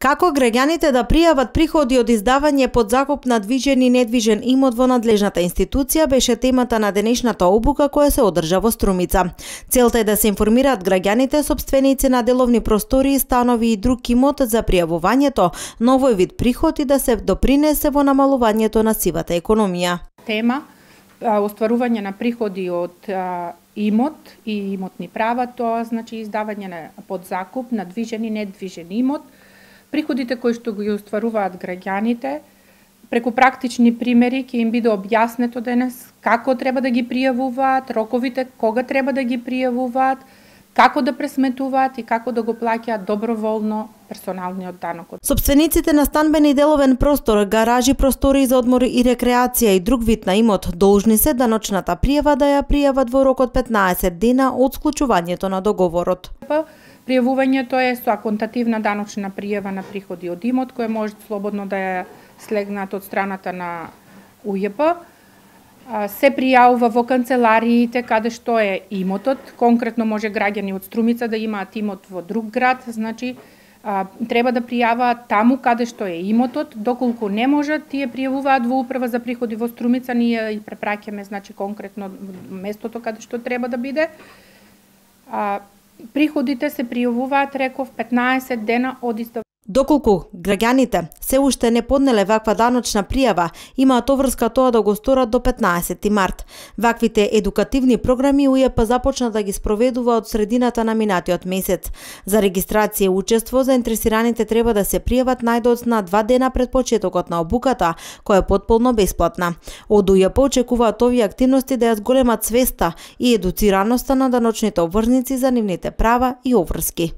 Како граѓаните да пријават приходи од издавање под закуп на движен и недвижен имот во надлежната институција беше темата на денешната обука која се одржа во Струмица. Целта е да се информираат граѓаните собственици на деловни простории, станови и друг имот за пријавувањето на овој вид приход и да се допринесе во намалувањето на сивата економија. Тема остварување на приходи од имот и имотни права, тоа значи издавање под закуп на движен и недвижен имот. Приходите кои што ги остваруваат граѓаните, преку практични примери ќе им биде објаснето денес како треба да ги пријавуваат, роковите кога треба да ги пријавуваат, како да пресметуваат и како да го плаќаат доброволно персоналниот данок. Собствениците на станбен и деловен простор, гаражи, простори за одмор и рекреација и друг вид на имот должни се даночната пријава да ја пријават во рок од 15 дена од склучувањето на договорот. Пријавувањето е со аконтативна даночна пријава на приходи од имот, која може слободно да ја слегнат од страната на УЈП. Се пријавува во канцелариите каде што е имотот. Конкретно може граѓани од Струмица да имаат имот во друг град, значи треба да пријаваат таму каде што е имотот. Доколку не можат, тие пријавуваат во управа за приходи во Струмица, ние и препраќаме значи конкретно местото каде што треба да биде. Приходите се пријавуваат, реков, 15 дена од издавањето. Доколку граѓаните се уште не поднеле ваква даночна пријава, имаат обврска тоа да го сторат до 15 март. Ваквите едукативни програми УЈП започна да ги спроведува од средината на минатиот месец. За регистрација и учество, заинтересираните треба да се пријават најдоцна 2 дена пред почетокот на обуката, која е потполно бесплатна. Од УЈП очекуваат овие активности да ја зголемат свеста и едуцираноста на даночните обврзници за нивните права и обврски.